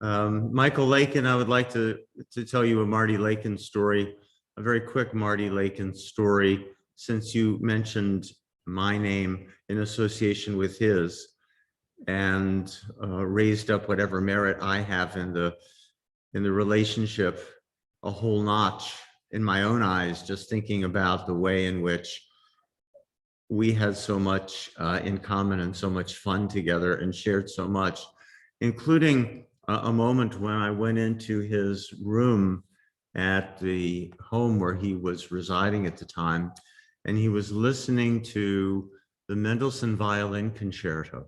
Michael Lakin, I would like to tell you a Marty Lakin story, a very quick Marty Lakin story, since you mentioned my name in association with his and raised up whatever merit I have in the relationship a whole notch in my own eyes, just thinking about the way in which we had so much in common and so much fun together and shared so much, including a moment when I went into his room at the home where he was residing at the time, and he was listening to the Mendelssohn Violin Concerto.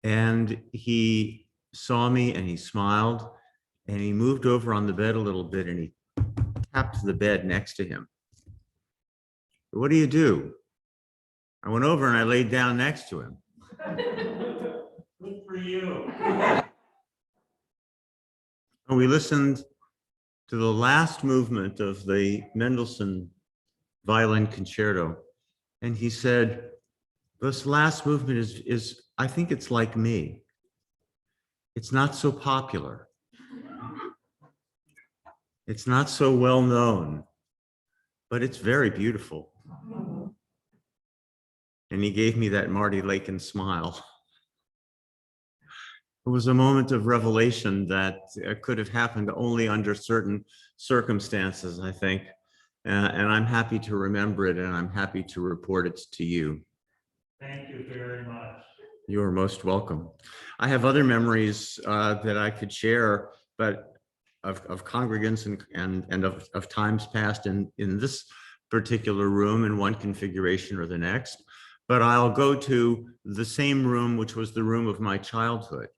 And he saw me and he smiled and he moved over on the bed a little bit and he tapped the bed next to him. "What do you do?" I went over and I laid down next to him. Good for you. And we listened to the last movement of the Mendelssohn Violin Concerto. And he said, "This last movement is I think it's like me. It's not so popular. It's not so well known, but it's very beautiful." And he gave me that Marty Lakin smile. It was a moment of revelation that could have happened only under certain circumstances, I think. And I'm happy to remember it, and I'm happy to report it to you. Thank you very much. You are most welcome. I have other memories that I could share, but of congregants and of times past in this particular room in one configuration or the next. But I'll go to the same room, which was the room of my childhood.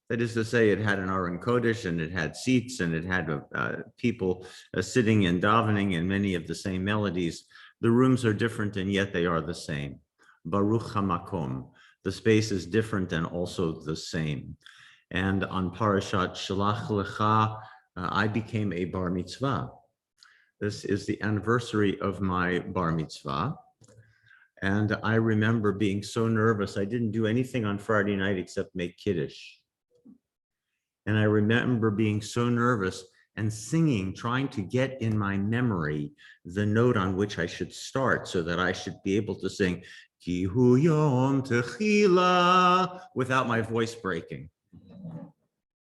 That is to say, it had an Aron Kodesh, and it had seats, and it had people sitting and davening, and many of the same melodies. The rooms are different, and yet they are the same. Baruch HaMakom. The space is different and also the same. And on Parashat Shalach Lecha, I became a bar mitzvah. This is the anniversary of my bar mitzvah. And I remember being so nervous. I didn't do anything on Friday night except make Kiddush. And I remember being so nervous and singing, trying to get in my memory the note on which I should start so that I should be able to sing Ki hu yom techila without my voice breaking,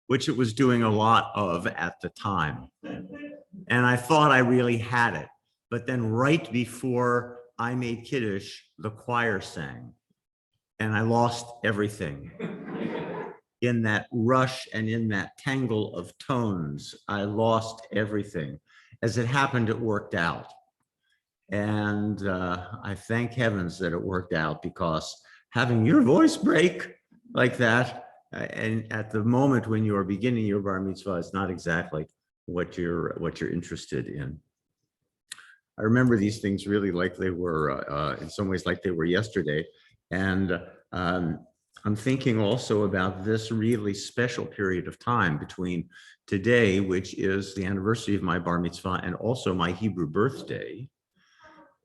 which it was doing a lot of at the time. And I thought I really had it. But then right before I made Kiddush, the choir sang, and I lost everything. In that rush and in that tangle of tones, I lost everything. As it happened, it worked out. And I thank heavens that it worked out, because having your voice break like that, and at the moment when you are beginning your bar mitzvah, is not exactly what you're interested in. I remember these things really like they were, in some ways, like they were yesterday. And I'm thinking also about this really special period of time between today, which is the anniversary of my bar mitzvah, and also my Hebrew birthday,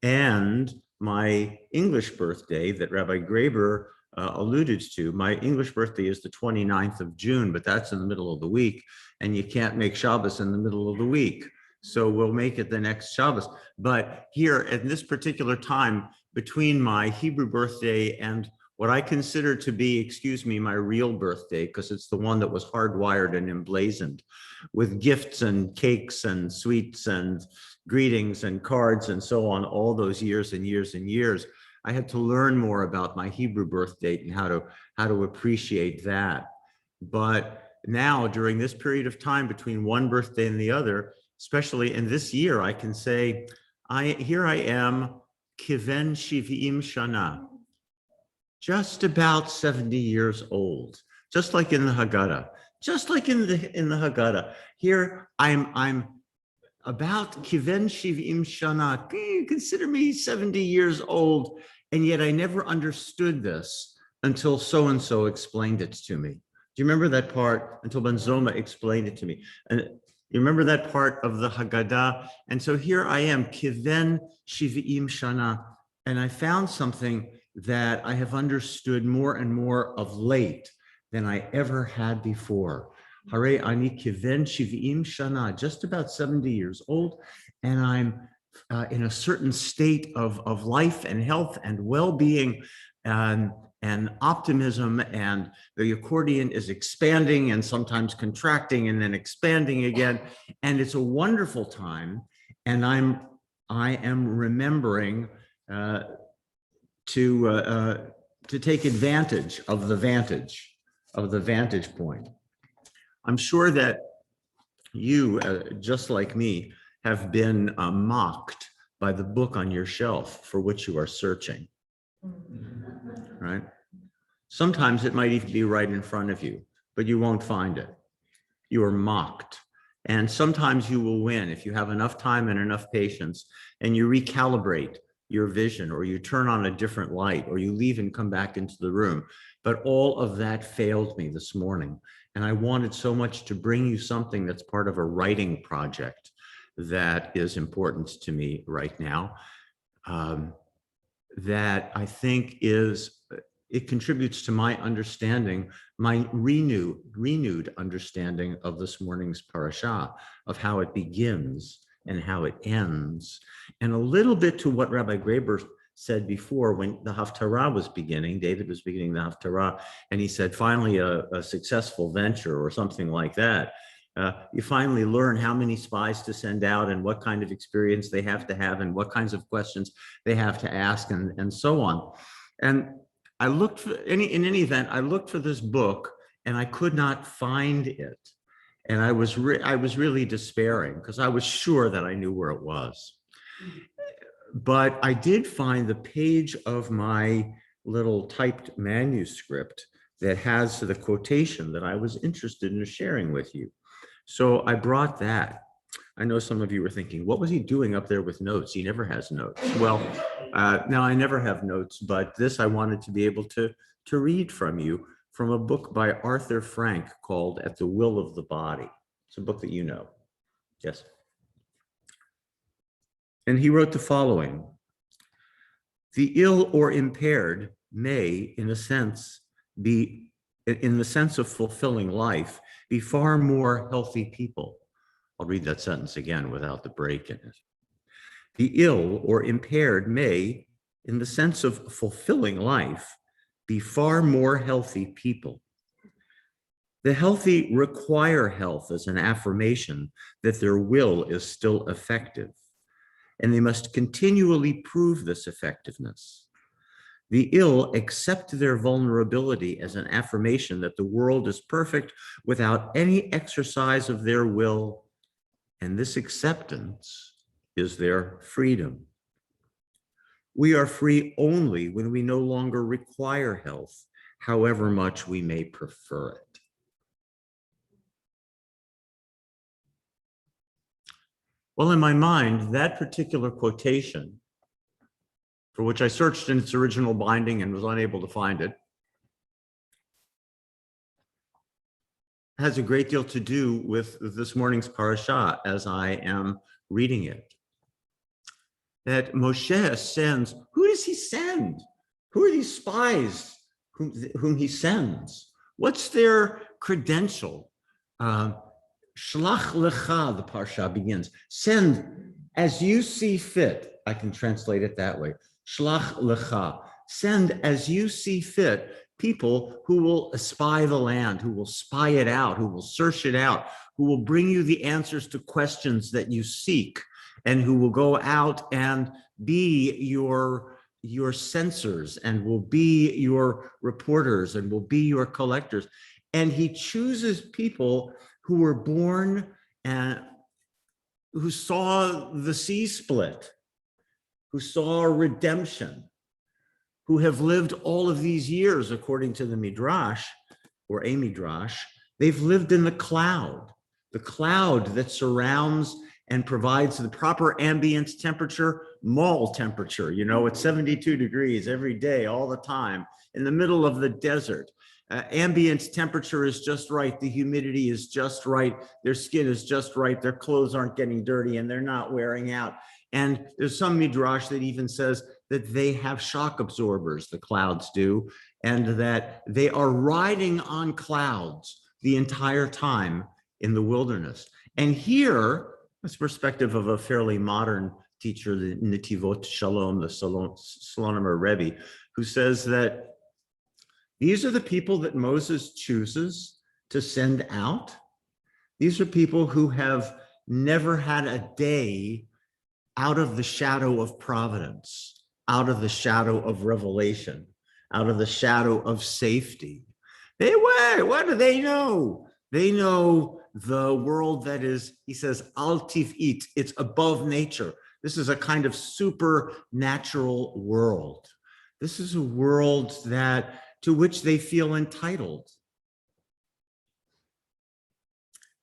and my English birthday that Rabbi Graber alluded to. My English birthday is the 29th of June, but that's in the middle of the week, and you can't make Shabbos in the middle of the week. So we'll make it the next Shabbos. But here at this particular time between my Hebrew birthday and what I consider to be, excuse me, my real birthday, because it's the one that was hardwired and emblazoned with gifts and cakes and sweets and greetings and cards and so on, all those years and years and years, I had to learn more about my Hebrew birth date and how to appreciate that. But now, during this period of time between one birthday and the other, especially in this year, I can say, here I am, kiven shivim shana, just about 70 years old, just like in the Haggadah, just like in the Haggadah. Here I'm about kiven shivim shana. Consider me 70 years old, and yet I never understood this until so-and-so explained it to me. Do you remember that part? Until Ben Zoma explained it to me. And you remember that part of the Haggadah? And so here I am, kiven shivim shana, and I found something that I have understood more and more of late than I ever had before. Hare ani kiven shivim shana, just about 70 years old, and I'm in a certain state of life and health and well-being and optimism, and the accordion is expanding and sometimes contracting and then expanding again, and it's a wonderful time. And I am remembering to take advantage of the vantage point. I'm sure that you, just like me, have been mocked by the book on your shelf for which you are searching, right? Sometimes it might even be right in front of you, but you won't find it. You are mocked. And sometimes you will win if you have enough time and enough patience and you recalibrate your vision, or you turn on a different light, or you leave and come back into the room. But all of that failed me this morning. And I wanted so much to bring you something that's part of a writing project that is important to me right now, that I think it contributes to my understanding, my renewed understanding of this morning's parasha, of how it begins and how it ends, and a little bit to what Rabbi Graber said before when the Haftarah was beginning. David was beginning the Haftarah, and he said, finally a successful venture or something like that. You finally learn how many spies to send out and what kind of experience they have to have and what kinds of questions they have to ask and so on. And I looked for in any event, I looked for this book and I could not find it. And I was really despairing because I was sure that I knew where it was. But I did find the page of my little typed manuscript that has the quotation that I was interested in sharing with you. So I brought that. I know some of you were thinking, what was he doing up there with notes? He never has notes. Well, no, I never have notes, but this I wanted to be able to read from you, from a book by Arthur Frank called At the Will of the Body. It's a book that you know. Yes. And he wrote the following: the ill or impaired may, in the sense of fulfilling life, be far more healthy people. I'll read that sentence again without the break in it. The ill or impaired may, in the sense of fulfilling life, be far more healthy people. The healthy require health as an affirmation that their will is still effective, and they must continually prove this effectiveness. The ill accept their vulnerability as an affirmation that the world is perfect without any exercise of their will, and this acceptance is their freedom. We are free only when we no longer require health, however much we may prefer it. Well, in my mind, that particular quotation, for which I searched in its original binding and was unable to find it, has a great deal to do with this morning's parasha as I am reading it. That Moshe sends, who does he send? Who are these spies whom he sends? What's their credential? Shlach lecha, the parsha begins. Send as you see fit. I can translate it that way. Shlach lecha. Send as you see fit people who will espy the land, who will spy it out, who will search it out, who will bring you the answers to questions that you seek, and who will go out and be your censors and will be your reporters and will be your collectors. And he chooses people who were born and who saw the sea split, who saw redemption, who have lived all of these years, according to the Midrash, or a Midrash, they've lived in the cloud that surrounds and provides the proper ambient temperature, mall temperature, you know, it's 72 degrees every day, all the time, in the middle of the desert. Ambient temperature is just right, the humidity is just right, their skin is just right, their clothes aren't getting dirty and they're not wearing out. And there's some Midrash that even says that they have shock absorbers, the clouds do, and that they are riding on clouds the entire time in the wilderness. And here, this perspective of a fairly modern teacher, the Nitivot Shalom, the Slonimer Rebbe, who says that these are the people that Moses chooses to send out. These are people who have never had a day out of the shadow of providence, out of the shadow of revelation, out of the shadow of safety. What do they know? They know the world that is, he says, altif it, it's above nature. This is a kind of supernatural world. This is a world to which they feel entitled.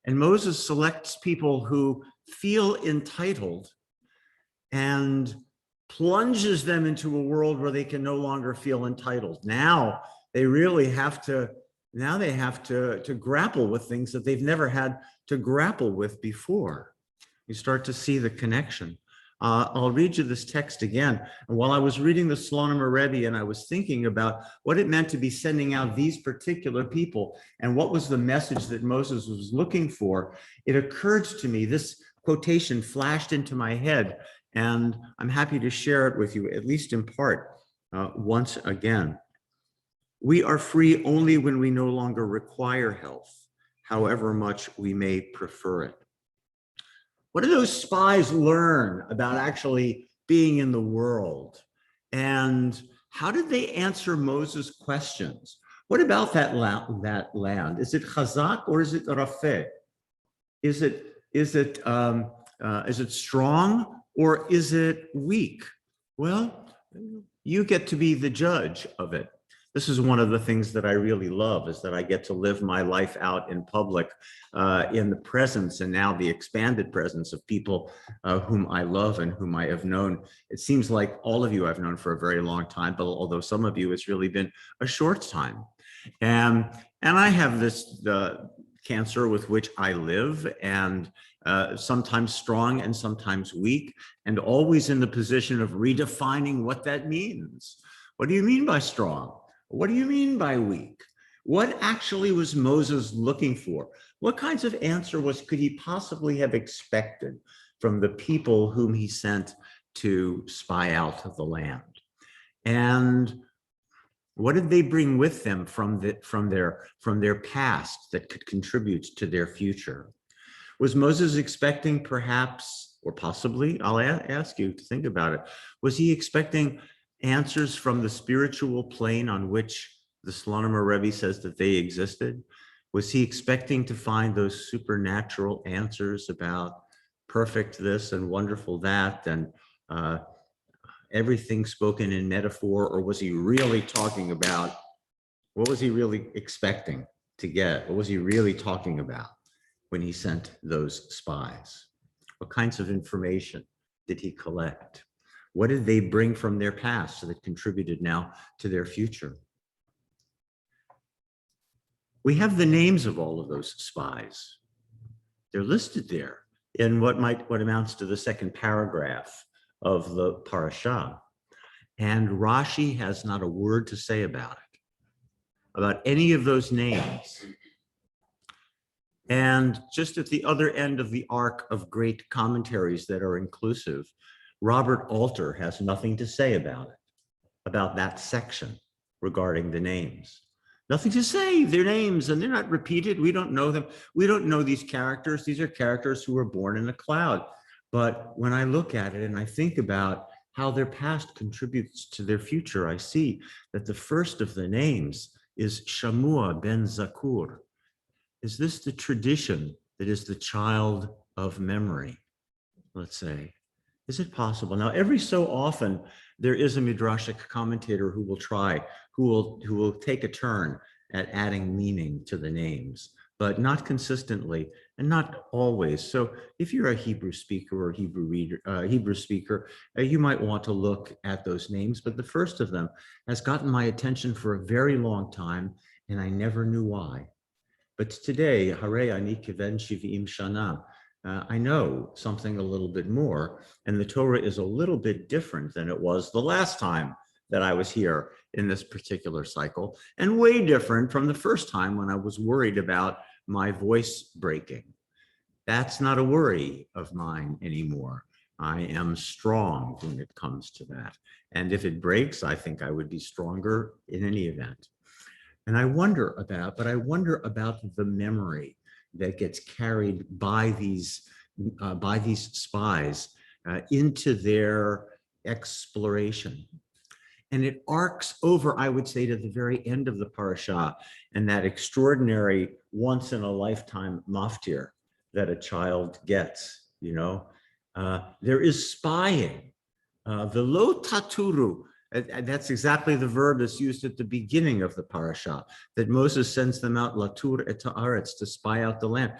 And Moses selects people who feel entitled and plunges them into a world where they can no longer feel entitled. Now they really have to, grapple with things that they've never had to grapple with before. You start to see the connection. I'll read you this text again. And while I was reading the Slonimer Rebbe and I was thinking about what it meant to be sending out these particular people and what was the message that Moses was looking for, it occurred to me, this quotation flashed into my head, and I'm happy to share it with you, at least in part, once again. We are free only when we no longer require help, however much we may prefer it. What do those spies learn about actually being in the world? And how did they answer Moses' questions? What about that land? Is it chazak or is it rafeh? Is it strong or is it weak? Well, you get to be the judge of it. This is one of the things that I really love, is that I get to live my life out in public, in the presence and now the expanded presence of people whom I love and whom I have known. It seems like all of you I've known for a very long time, but although some of you it's really been a short time. And I have this cancer with which I live, and sometimes strong and sometimes weak, and always in the position of redefining what that means. What do you mean by strong? What do you mean by weak? What actually was Moses looking for? What kinds of answer could he possibly have expected from the people whom he sent to spy out the land? And what did they bring with them from their past that could contribute to their future? Was Moses expecting perhaps, or possibly, I'll ask you to think about it, was he expecting answers from the spiritual plane on which the Slonimer Rebbe says that they existed? Was he expecting to find those supernatural answers about perfect this and wonderful that and everything spoken in metaphor? Or was he really talking about, what was he really expecting to get? What was he really talking about when he sent those spies? What kinds of information did he collect? What did they bring from their past that contributed now to their future? We have the names of all of those spies. They're listed there in what amounts to the second paragraph of the parasha. And Rashi has not a word to say about it, about any of those names. And just at the other end of the arc of great commentaries that are inclusive, Robert Alter has nothing to say about it, about that section regarding the names. Nothing to say, their names, and they're not repeated. We don't know them. We don't know these characters. These are characters who were born in a cloud. But when I look at it and I think about how their past contributes to their future, I see that the first of the names is Shamua ben Zakur. Is this the tradition that is the child of memory, let's say? Is it possible? Now, every so often, there is a midrashic commentator who will take a turn at adding meaning to the names, but not consistently and not always. So if you're a Hebrew speaker or Hebrew speaker, you might want to look at those names, but the first of them has gotten my attention for a very long time, and I never knew why. But today, Hare Ani Kiven Shivim Shana, I know something a little bit more, and the Torah is a little bit different than it was the last time that I was here in this particular cycle, and way different from the first time when I was worried about my voice breaking. That's not a worry of mine anymore. I am strong when it comes to that. And if it breaks, I think I would be stronger in any event. And I wonder about the memory that gets carried by these spies into their exploration. And it arcs over, I would say, to the very end of the parasha, and that extraordinary once in a lifetime maftir that a child gets, you know. There is spying. Velo taturu, that's exactly the verb that's used at the beginning of the parasha, that Moses sends them out, latur et haaretz, to spy out the land.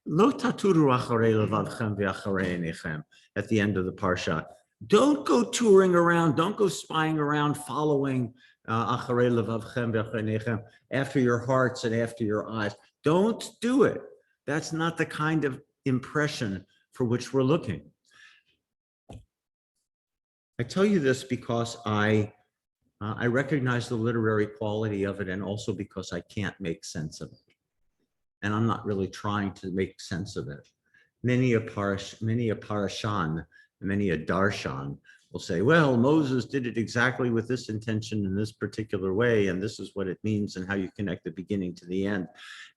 Lo taturu acharei levavchem ve'acharei einechem, at the end of the parasha. Don't go touring around, don't go spying around, following acharei levavchem ve'acharei einechem, after your hearts and after your eyes. Don't do it. That's not the kind of impression for which we're looking. I tell you this because I recognize the literary quality of it, and also because I can't make sense of it. And I'm not really trying to make sense of it. Many a parashan, many a darshan will say, well, Moses did it exactly with this intention in this particular way, and this is what it means and how you connect the beginning to the end.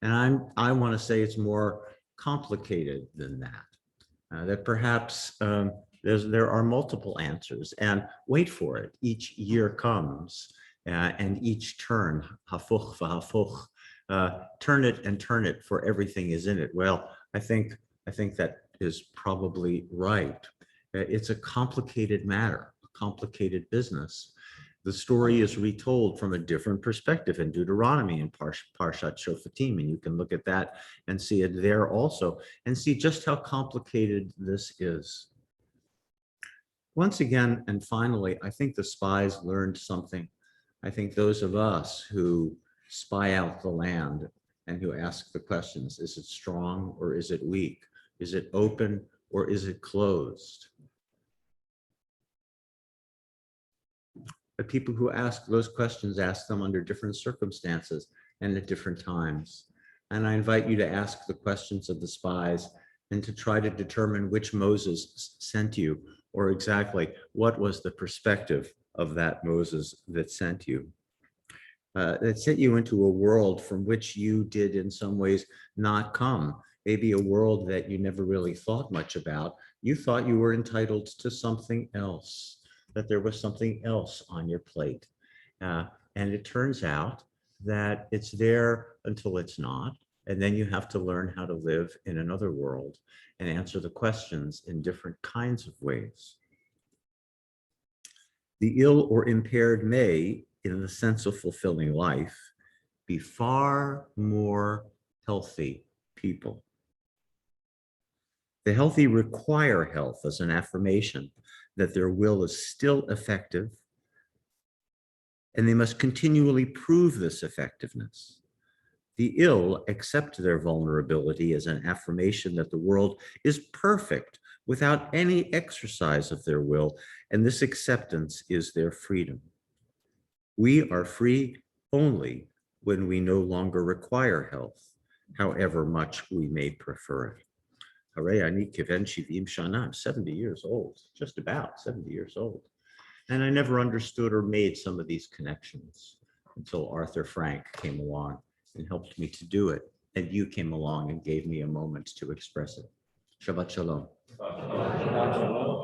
And I want to say it's more complicated than that, that perhaps there are multiple answers, and wait for it. Each year comes, and each turn, hafuch v'hafuch, turn it and turn it, for everything is in it. Well, I think that is probably right. It's a complicated matter, a complicated business. The story is retold from a different perspective in Deuteronomy and Parshat Shofatim, and you can look at that and see it there also, and see just how complicated this is. Once again, and finally, I think the spies learned something. I think those of us who spy out the land and who ask the questions, is it strong or is it weak? Is it open or is it closed? The people who ask those questions ask them under different circumstances and at different times. And I invite you to ask the questions of the spies and to try to determine which Moses sent you, or exactly what was the perspective of that Moses that sent you. That sent you into a world from which you did in some ways not come, maybe a world that you never really thought much about. You thought you were entitled to something else, that there was something else on your plate. And it turns out that it's there until it's not. And then you have to learn how to live in another world and answer the questions in different kinds of ways. The ill or impaired may, in the sense of fulfilling life, be far more healthy people. The healthy require health as an affirmation that their will is still effective, and they must continually prove this effectiveness. The ill accept their vulnerability as an affirmation that the world is perfect without any exercise of their will, and this acceptance is their freedom. We are free only when we no longer require health, however much we may prefer it. Hooray, I need kiven shivim shana. I'm 70 years old, just about 70 years old. And I never understood or made some of these connections until Arthur Frank came along and helped me to do it. And you came along and gave me a moment to express it. Shabbat shalom. Shabbat shalom.